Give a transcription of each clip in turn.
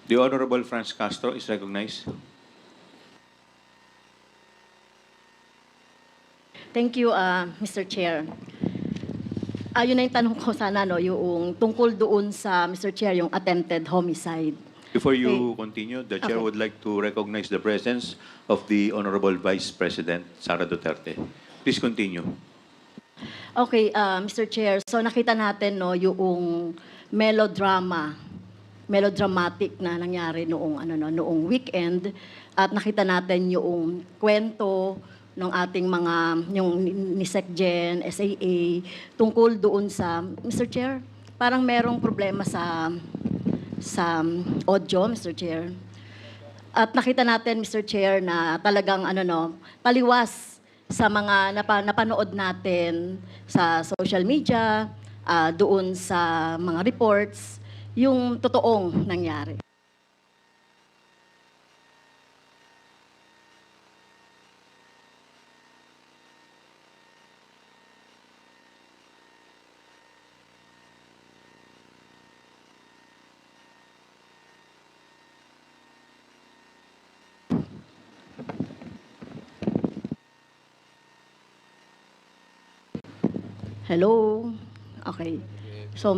The Honorable Franz Castro is recognized. Thank you, Mr. Chair. Yun na yung tanong ko sana, no, yung tungkol doon sa, Mr. Chair, yung attempted homicide. Before you continue, the Chair Okay. would like to recognize the presence of the Honorable Vice President, Sara Duterte. Please continue. Okay, Mr. Chair, so nakita natin, no, yung melodramatic na nangyari noong weekend, at nakita natin yung kwento ng ating mga, yung ni SecGen, SAA, tungkol doon sa, Mr. Chair, parang merong problema sa audio, Mr. Chair. At nakita natin, Mr. Chair, na talagang taliwas sa mga napanood natin sa social media, doon sa mga reports, yung totoong nangyari. Hello? Okay. So,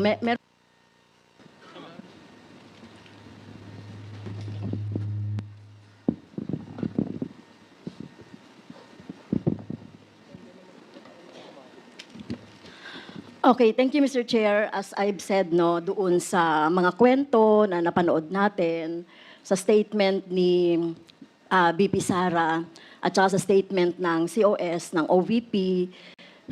Okay, thank you, Mr. Chair. As I've said, no, doon sa mga kwento na napanood natin, sa statement ni BP Sara, at saka sa statement ng COS, ng OVP,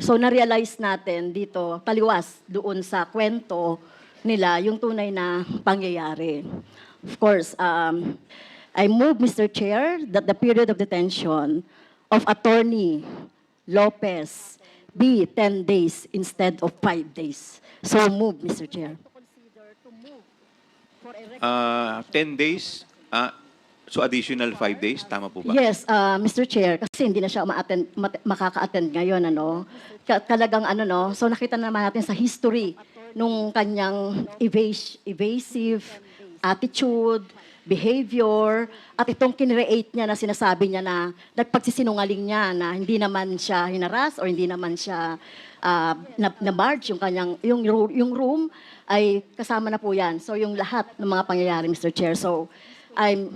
so na-realize natin dito, taliwas doon sa kwento nila, yung tunay na pangyayari. Of course, I move, Mr. Chair, that the period of detention of Attorney Lopez be 10 days instead of 5 days. So move, Mr. Chair. 10 days, so additional 5 days, tama po ba? Yes, Mr. Chair, kasi hindi na siya makaka-attend ngayon, Talagang so nakita naman natin sa history nung kanyang evasive attitude, behavior, at itong kinreate niya na sinasabi niya na nagpagsisinungaling niya na hindi naman siya hinaras or hindi naman siya na-barge yung room ay kasama na po yan. So yung lahat ng mga pangyayari, Mr. Chair. So I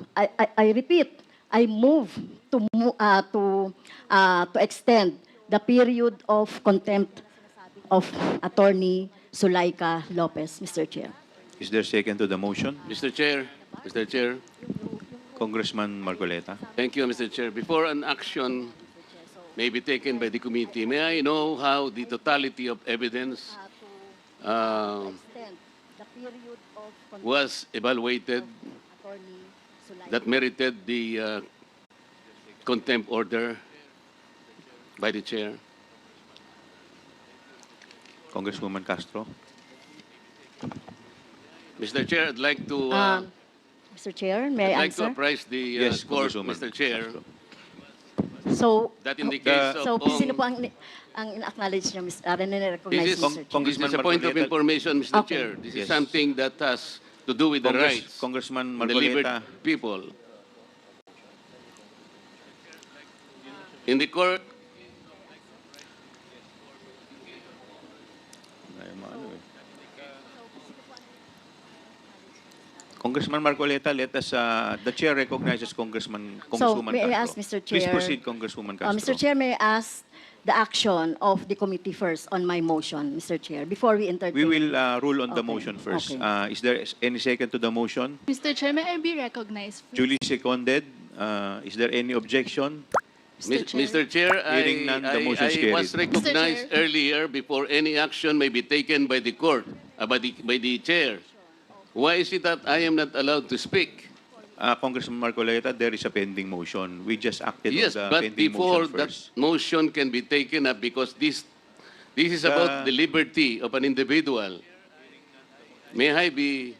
repeat, I move to extend the period of contempt of Attorney Zulaika Lopez, Mr. Chair. Is there second to the motion? Mr. Chair, Congressman Marcoleta. thank you, Mr. Chair. Before an action may be taken by the committee, may I know how the totality of evidence was evaluated that merited the contempt order by the chair? Congresswoman Castro. Mr. Chair, I'd like to Mr. Chair, may I I'd like to answer? apprise the Yes, court, Congresswoman Mr. Chair, Castro. So, that in the case so of sino po ang ina-acknowledge niya, This nire-recognize, is- Mr. Chair? Congressman This is a point of Marcoleta. information, Mr. Okay. Chair. This is Yes. something that has to do with the rights Congressman of the liberty Marcoleta. people. In the court, Congressman Marcoleta, let us, the chair recognizes Congresswoman may I Castro. ask, Mr. Please Chair, proceed, Congresswoman Castro. Mr. Chair, may I ask the action of the committee first on my motion, Mr. Chair, before we entertain? We will rule on the Okay, motion first. okay. Is there any second to the motion? Mr. Chair, may I be recognized, please? Duly seconded. Is there any objection? Mr. Chair, Hearing none, the motion is I was carried. recognized earlier before any action may be taken by the court, by the chair. Why is it that I am not allowed to speak? Congressman Marcoleta, there is a pending motion. We just acted Yes, on the but pending before motion that first. motion can be taken up, because this is about the liberty of an individual. May I be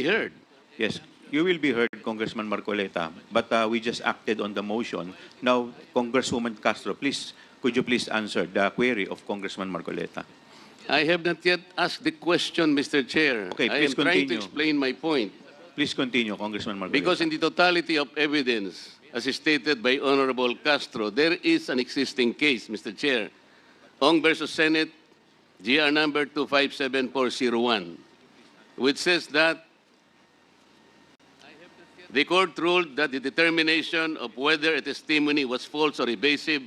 heard? Yes, you will be heard, Congressman Marcoleta, but we just acted on the motion. Now, Congresswoman Castro, please, could you please answer the query of Congressman Marcoleta? I have not yet asked the question, Mr. Chair. Okay, I please am trying to continue. explain my point. Please continue, Congressman Marcoleta. Because in the totality of evidence, as stated by Honorable Castro, there is an existing case, Mr. Chair, Ong versus Senate, GR number 257401, which says that the court ruled that the determination of whether a testimony was false or evasive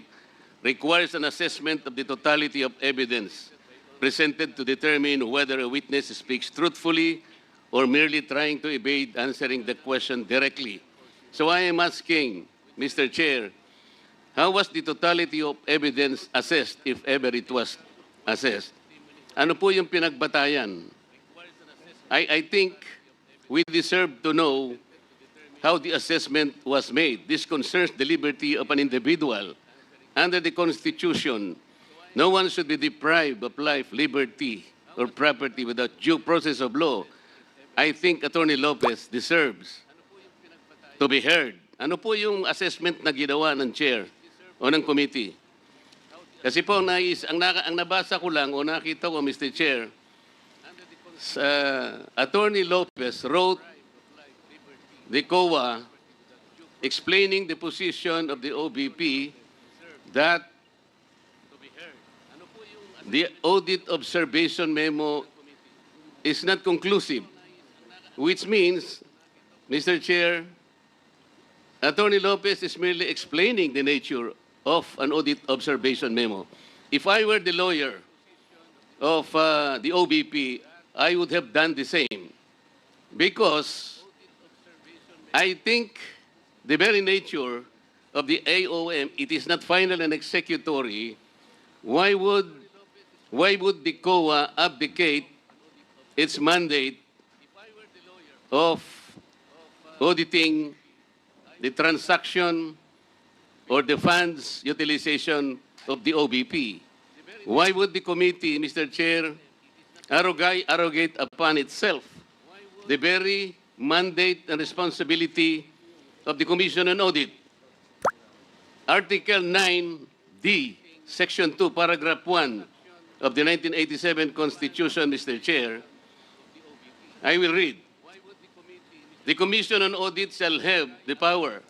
requires an assessment of the totality of evidence presented to determine whether a witness speaks truthfully or merely trying to evade answering the question directly. So I am asking, Mr. Chair, how was the totality of evidence assessed, if ever it was assessed? Ano po yung pinagbatayan? I think we deserve to know how the assessment was made. This concerns the liberty of an individual. Under the Constitution, no one should be deprived of life, liberty, or property without due process of law. I think Attorney Lopez deserves to be heard. Ano po yung assessment na ginawa ng chair o ng committee? Kasi po, ang nabasa ko lang o nakita ko, Mr. Chair, Attorney Lopez wrote the COA explaining the position of the OBP that the audit observation memo is not conclusive, which means, Mr. Chair, Attorney Lopez is merely explaining the nature of an audit observation memo. If I were the lawyer of the OBP, I would have done the same, because I think the very nature of the AOM, it is not final and executory. Why would the COA abdicate its mandate of auditing the transaction or the funds utilization of the OBP? Why would the committee, Mr. Chair, arrogate upon itself the very mandate and responsibility of the Commission on Audit? Article 9D, Section 2, Paragraph 1 of the 1987 Constitution, Mr. Chair, I will read. The Commission on Audit shall have the power,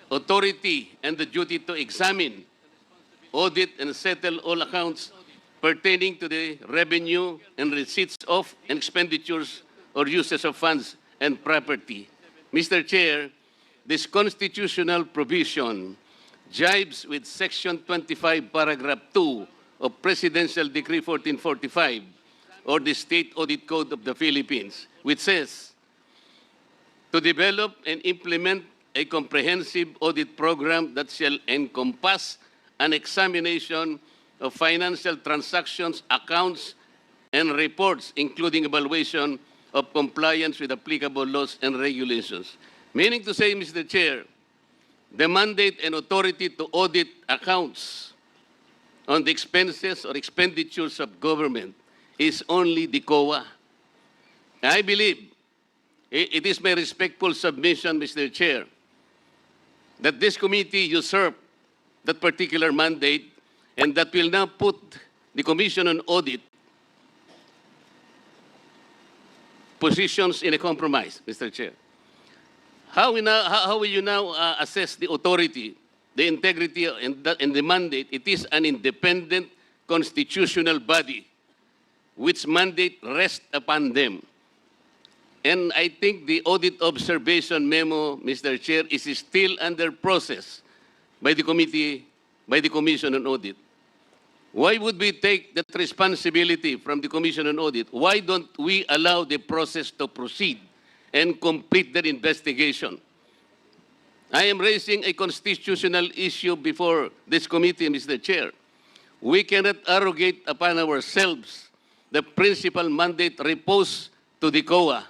authority, and the duty to examine, audit, and settle all accounts pertaining to the revenue and receipts of and expenditures or uses of funds and property. Mr. Chair, this constitutional provision jibes with Section 25, Paragraph 2 of Presidential Decree 1445 or the State Audit Code of the Philippines, which says, to develop and implement a comprehensive audit program that shall encompass an examination of financial transactions, accounts, and reports, including evaluation of compliance with applicable laws and regulations. Meaning to say, Mr. Chair, the mandate and authority to audit accounts on the expenses or expenditures of government is only the COA. I believe it is my respectful submission, Mr. Chair, that this committee usurped that particular mandate and that will now put the Commission on Audit positions in a compromise, Mr. Chair. How will you now assess the authority, the integrity, and the mandate? It is an independent constitutional body which mandate rests upon them. And I think the audit observation memo, Mr. Chair, is still under process by the committee, by the Commission on Audit. Why would we take that responsibility from the Commission on Audit? Why don't we allow the process to proceed and complete their investigation? I am raising a constitutional issue before this committee, Mr. Chair. We cannot arrogate upon ourselves the principal mandate reposed to the COA.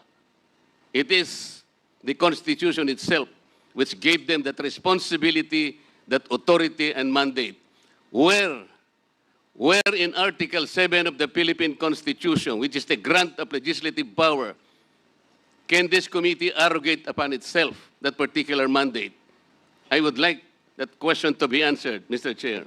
It is the Constitution itself which gave them that responsibility, that authority and mandate. Where in Article 7 of the Philippine Constitution, which is the grant of legislative power, can this committee arrogate upon itself that particular mandate? I would like that question to be answered, Mr. Chair.